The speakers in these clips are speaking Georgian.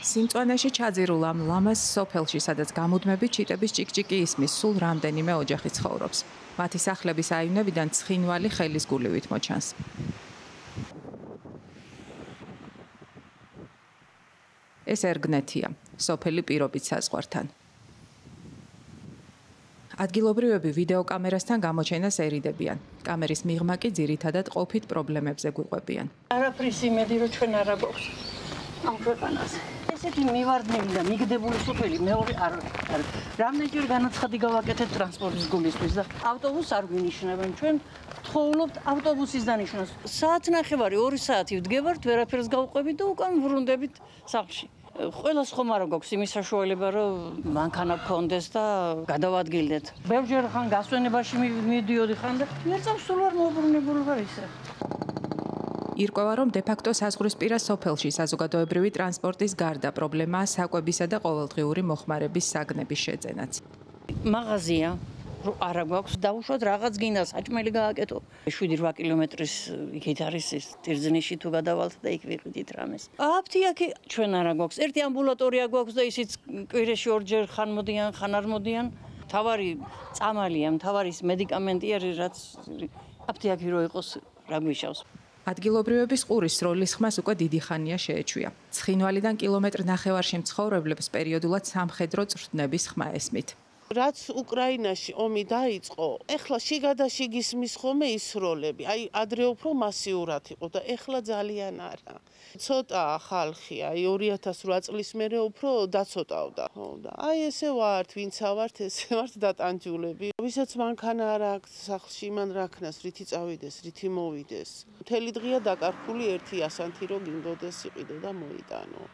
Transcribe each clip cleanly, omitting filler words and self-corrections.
სიმწვანეში ჩაძირულ ამ ლამაზ სოფელში, სადაც გამუდმებით ჩიტების ჭიკჭიკი ისმის, სულ რამდენიმე ოჯახი ცხოვრობს. მათი სახლების აივნებიდან ცხინვალი ხელის გულივით მოჩანს. ეს ერგნეთია, სოფელი პირობით საზღვართან. ადგილობრივები ვიდეოკამერასთან გამოჩენას ერიდებიან. კამერის მიღმა კი ძირითადად ყოფით პრობლემებზე გვიყვებიან. არაფრის იმედი რომ ჩვენ არა გვაქვს ამ ქვეყანაზე. ესეთი მივარდნილი და მიგდებული სოფელი მეორე არ არის. რამდენჯერ განაცხადი გავაკეთეთ ტრანსპორტის გულისთვის და ავტობუსს არ გვინიშნებენ. ჩვენ ვთხოვლობთ ავტობუსის დანიშნას. საათნახევარი 2 საათი ვდგებართ, ვერაფერს გავყვებით და უკან ვრუნდებით სახლში. ყველას ხომ არ გვაქვს იმის საშუალება, რომ მანქანა გქონდეს და გადავადგილდეთ. ბევრჯერ ხან გასვენებაში მიდიოდი ხან და ვერ წავს სულ არ მოუბრუნებული ვარ ისე. ირკვევა, რომ დე-ფაქტო საზღვრისპირა სოფელში საზოგადოებრივი ტრანსპორტის გარდა პრობლემაა საკვებისა და ყოველდღიური მოხმარების საგნების შეძენაც. მაღაზია არა გვაქვს, დაუშვათ რაღაც გინდა საჭმელი გააკეთო. 7-8 კილომეტრის იქით არის ეს ტირზნიში თუ გადავალთ და იქ ვიყიდით რამეს. აფთიაქი ჩვენ არა გვაქვს. ერთი ამბულატორია გვაქვს და ისიც კვირაში 2 ჯერ ხან მოდიან, ხან არ მოდიან. თავარი წამალია, თავარი მედიკამენტი არის, რაც აფთიაქი რო იყოს რა გვიშავს. ადგილობრივების ყურის სროლის ხმას უკვე დიდი ხანია შეეჩვია. ცხინვალიდან კილომეტრ ნახევარში მცხოვრებლებს პერიოდულად სამხედრო წვრთნების ხმა ესმით. რაც უკრაინაში ომი დაიწყო, ეხლა შიგადაშიგ ისმის ხოლმე ის როლები. აი ადრე უფრო მასიურად იყო და ეხლა ძალიან არა. ცოტა ხალხი, აი 2008 წლის მერე უფრო დაცოტავდა. და აი ესე ვართ, ვინცა ვართ, ესე ვართ დატანჯულები. ვისაც მანქანა არ აქვს სახლში, მან რა ქნას, რითი წავიდეს, რითი მოვიდეს. მთელი დღეა დაკარგული ერთი ასანთი რო გინდოდეს იყიდო და მოიტანო.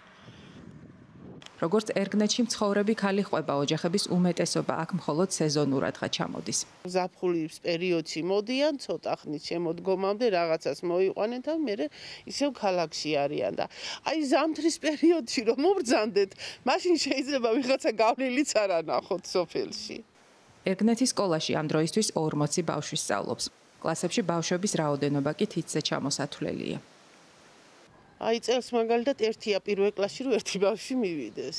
როგორც ერგნეთში მცხოვრები ქალი ყვება, ოჯახების უმეტესობა აქ მხოლოდ სეზონურადღა ჩამოდის. ზაფხულის პერიოდში მოდიან, ცოტა ხნის შემოდგომამდე რაღაცას მოიყვანენ და მერე ისევ ქალაქში არიან და აი ზამთრის პერიოდში რომ მობრძანდეთ, მაშინ შეიძლება ვიღაცა გავლილიც არ ანახოთ სოფელში. ერგნეთის სკოლაში ამ დროისთვის 40 ბავშვი სწავლობს. კლასებში ბავშვების რაოდენობა კი თითზე ჩამოსათვლელია. აი წელს მაგალითად ერთია პირველ კლასში რომ ერთი ბავშვი მივიდეს.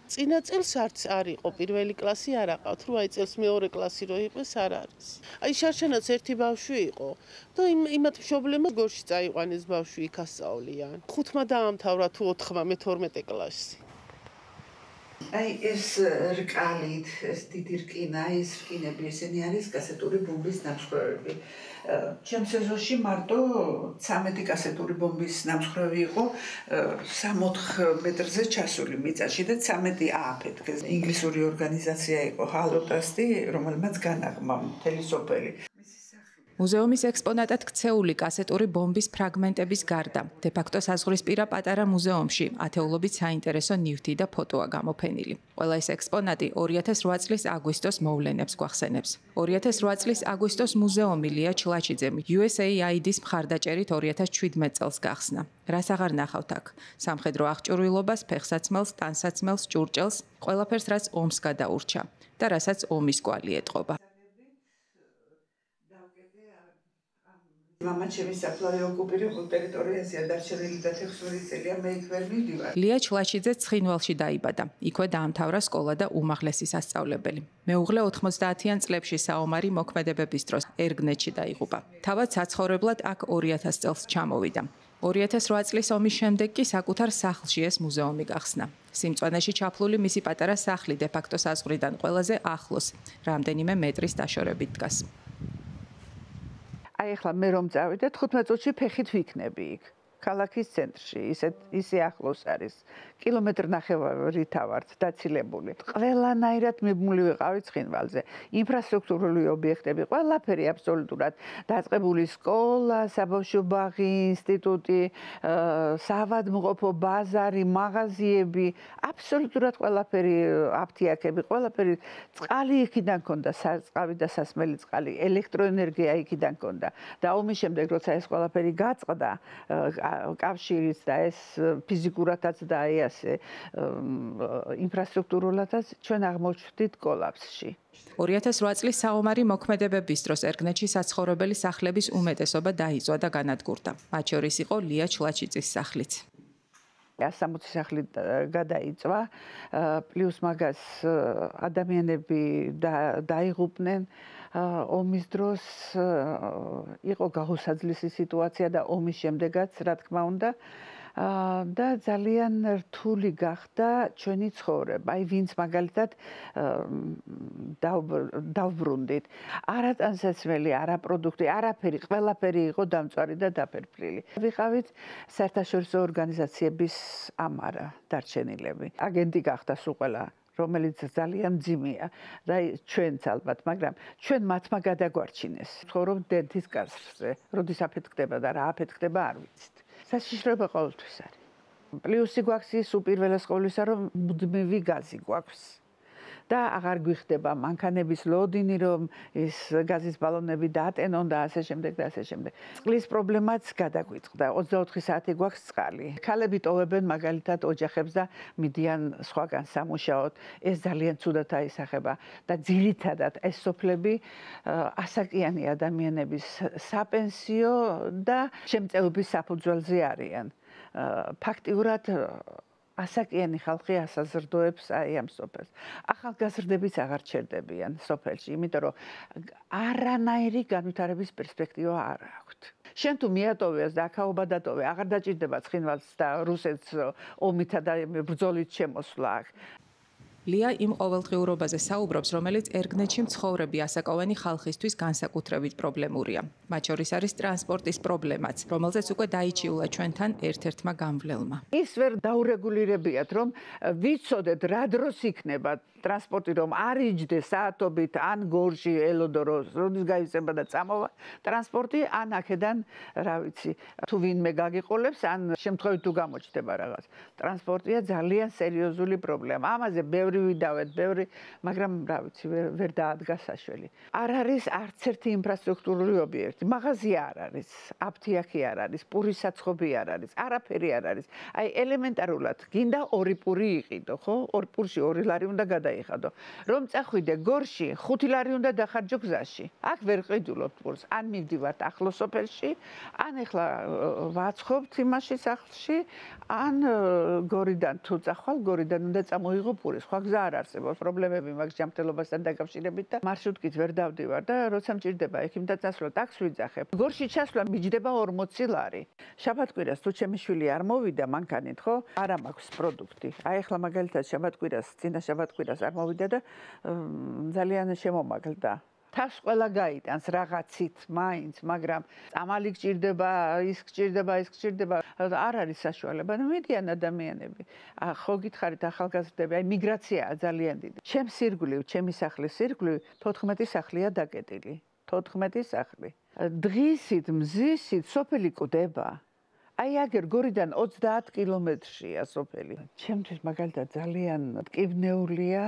წინა წელს არც არ იყო პირველი კლასი არ აყავთ, რომ აი წელს მეორე კლასი რო იყოს არ არის. აი შარშანაც ერთი ბავშვი იყო და იმათ მშობლებმა გორში წაიყვანეს ბავშვი იქ ასწავლიან. 5-მა დაამთავრა თუ 4-მა მე-12 კლასში. აი ეს რკალით, ეს დიდი რკინა, ეს რკინები ესენი არის კასეტური ბომბის ნამსხვრევები. ჩემს ეზოში მარტო 13 კასეტური ბომბის ნამსხვრევი იყო 3-4 მეტრზე ჩასული მიწაში და 13 ააფეთქეს. ინგლისური ორგანიზაცია იყო ჰალოტრასტი, რომელმაც განაღმა მთელი სოფელი. მუზეუმის ექსპონატად ქცეული კასეტური ბომბის ფრაგმენტების გარდა, დე-ფაქტო საზღვრისპირა პატარა მუზეუმში ათეულობით საინტერესო ნივთი და ფოტოა გამოფენილი. ყველა ეს ექსპონატი 2008 წლის აგვისტოს მოვლენებს გვახსენებს. 2008 წლის აგვისტოს მუზეუმი ლია ჩლაჩიძემ USAID-ის მხარდაჭერით 2017 წელს გახსნა. რას აღარ ნახავთ აქ? სამხედრო აღჭურვილობას, ფეხსაცმელს, ტანსაცმელს, ჭურჭელს, ყველაფერს რაც ომს გადაურჩა და რასაც ომის კვალი ეტყობა. მამაც ჩემი საფლავი ოკუპირებულ ტერიტორიაზეა დარჩენილი და 16 წელია მე იქ ვერ მივდივარ. ლია ჩლაჩიძე ცხინვალში დაიბადა. იქვე დაამთავრა სკოლა და უმაღლესი სასწავლებელი. მეუღლე 90-იან წლებში საომარი მოქმედებების დროს ერგნეთში დაიღუპა. თავად საცხოვრებლად აქ 2000 წელს ჩამოვიდა. 2008 წლის ომის შემდეგ კი საკუთარ სახლში ეს მუზეუმი გახსნა. სიმწვანეში ჩაფლული მისი პატარა სახლი დე-ფაქტო საზღვრიდან ყველაზე ახლოს, რამდენიმე მეტრის დაშორებით დგას. აი ახლა მე რომ წავიდე 15 წუთში ფეხით ვიქნები იქ. ქალაქის ცენტრში, ისე ახლოს არის. კილომეტრ ნახევარით ავართ დაცილებული. ყველანაირად მიბმული ვიყავით ცხინვალზე. ინფრასტრუქტურული ობიექტები, ყველაფერი აბსოლუტურად დაწყებული სკოლა, საბავშვო ბაღი, ინსტიტუტი, საავადმყოფო ბაზარი, მაღაზიები, აბსოლუტურად ყველაფერი აფთიაქები, ყველაფერი წყალი იქიდან ქონდა, სარწყავი და სასმელი წყალი, ელექტროენერგია იქიდან ქონდა. და ომის შემდეგ როცა ეს ყველაფერი გაწყდა, კავშირიც და ეს ფიზიკურადაც და აი ასე ინფრასტრუქტურულადაც ჩვენ აღმოჩნდით კოლაფსში. 2008 წლის საომარი მოქმედებების დროს ერგნეთში საცხოვრებელი სახლების უმეტესობა დაიწვა და განადგურდა. მათ შორის იყო ლია ჩლაჩიძის სახლიც. 160 სახლი გადაიწვა, პლუს მაგას ადამიანები დაიღუპნენ. ომის დროს იყო გაუსაძლისი სიტუაცია და ომის შემდეგაც, რა თქმა უნდა, და ძალიან რთული გახდა ჩვენი ცხოვრება. აი ვინც მაგალითად დავბრუნდით. არა ტანსაცმელი, არა პროდუქტი, არაფერი, ყველაფერი იყო დამწვარი და დაფერფლილი. ვიყავით საერთაშორისო ორგანიზაციების ამარა დარჩენილები. აგენტი გახდა სულ ყველა, რომელიც ძალიან მძიმეა და ჩვენც ალბათ, მაგრამ ჩვენ მათმა გადაგვარჩინეს. ცხოვრობ დენთის კასრზე, როდის აფეთქდება და რა აფეთქდება არ ვიცით. საშიშროება ყოველთვის არის. პლუსი გვაქვს ის უპირველეს ყოვლისა, რომ მუდმივი გაზი გვაქვს. და აღარ გვიხდება მანქანების ლოდინი, რომ ის გაზის ბალონები დაატენონ და ასე შემდეგ და ასე შემდეგ. წყლის პრობლემაც გადაგვიწყდა. 24 საათი გვაქვს წყალი. ქალები ტოვებენ მაგალითად ოჯახებს და მიდიან სხვაგან სამუშაოდ. ეს ძალიან ცუდად აისახება და ძირითადად ეს სოფლები ასაკიანი ადამიანების საპენსიო და შემწეობის საფუძველზე არიან. ფაქტიურად ასაკიანი ხალხი ასაზრდოებს აი ამ სოფელს. ახალგაზრდებიც აღარ ჩერდებიან სოფელში, იმიტომ რომ არანაირი განვითარების პერსპექტივა არ აქვთ. შენ თუ მიატოვეს და აქაობა დატოვე, აღარ დაჭირდება ცხინვალს და რუსეთს ომითა და ბრძოლით შემოსვლა. ლია იმ ყოველდღიურობაზე საუბრობს, რომელიც ერგნეთში მცხოვრები ასაკოვანი ხალხისთვის განსაკუთრებით პრობლემურია. მათ შორის არის ტრანსპორტის პრობლემაც, რომელზეც უკვე დაიჩიულა ჩვენთან ერთ-ერთმა გამვლელმა. ის ვერ დაურეგულირებიათ, რომ ვიცოდეთ რა დროს იქნება ტრანსპორტი, რომ არ იჯდეს საათობით ან გორში ელოდოროს, როდის გაიწება და წამოვა ტრანსპორტი, ან აქედან, რა ვიცი, თუ ვინმე გაგიყოლებს, ან შემთხვევით თუ გამოჩნდება რაღაც. ტრანსპორტია ძალიან სერიოზული პრობლემა. ამაზე ბევრი ვიდავეთ, მაგრამ რა ვიცი, ვერ დაადგა საშველი. არ არის არც ერთი ინფრასტრუქტურული ობიექტი. მაღაზია არ არის, აფთიაქი არ არის, პურის საცხობი არ არის, არაფერი არ არის. აი ელემენტარულად გინდა ორი პური იყიდო, ხო? ორ პურში 2 ლარი უნდა გადაიხადო. რომ წახვიდე გორში, 5 ლარი უნდა დახარჯო გზაში. აქ ვერ ყიდულობთ პურს. ან მივდივართ ახლო სოფელში, ან ეხლა ვაცხობთ იმაში სახლში, ან გორიდან თუ წახვალ, გორიდან უნდა წამოიღო პური. სხვა გზა არ არსებობს. პრობლემები მაქვს ჯანმრთელობასთან დაკავშირებით და მარშრუტკით ვერ დავდივარ და როცა მჭირდება ექიმთან წასვლა, ტაქსს ვიძახებ. გორში ჩასვლა მიჯდება 40 ლარი. შაბათ-კვირას თუ ჩემი შვილი არ მოვიდა მანქანით, ხო? არა მაქვს პროდუქტი. აი ახლა მაგალითად შაბათ-კვირას, წინა შაბათ-კვირას არ მოვიდა და ძალიან შემომაგლდა. თავს ყველა გაიტანს რაღაცით, მაინც, მაგრამ წამალი გჭირდება, ის გჭირდება, არ არის საშუალება. მიდიან ადამიანები. ხო გითხარით ახალგაზრდები, აი მიგრაციაა ძალიან დიდი. ჩემს ირგვლივ, ჩემი სახლის ირგვლივ 14 სახლია დაკეტილი. 14 სახლი. დღისით, მზისით სოფელი კვდება. აი აგერ გორიდან 30 კილომეტრშია სოფელი. ჩემთვის მაგალითად ძალიან მტკივნეულია,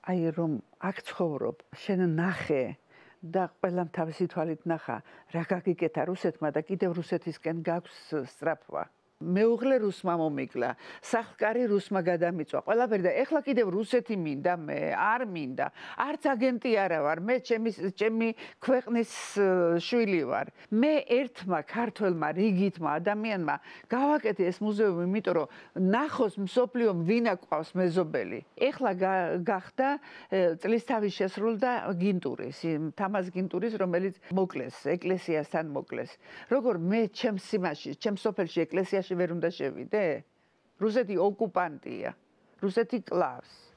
აი რომ აქ ცხოვრობ, შენ ნახე და ყველამ თავისი თვალით ნახა, რა გაგიკეთა რუსეთმა და კიდევ რუსეთისკენ გაქვს სწრაფვა. მეუღლე რუსმა მომიკლა, სახლკარი რუსმა გადამიწვა. ყველაფერი და ეხლა კიდევ რუსეთი მინდა მე, არ მინდა. არც აგენტი არა ვარ, მე ჩემი ქვეყნის შვილი ვარ. მე ერთმა ქართველმა რიგითმა ადამიანმა გავაკეთე ეს მუზეუმი, იმიტომ რომ ნახოს მსოფლიომ ვინ აყვავს მეზობელი. ეხლა გახდა წლის თავის შესრულდა გინტურის, თამაზ გინტურის, რომელიც მოკლეს, ეკლესიასთან მოკლეს. როგორ მე ჩემს სიმაში, ჩემს სოფელში ეკლესიაში ვერ უნდა შევიდე? რუსეთი ოკუპანტია. რუსეთი კლავს.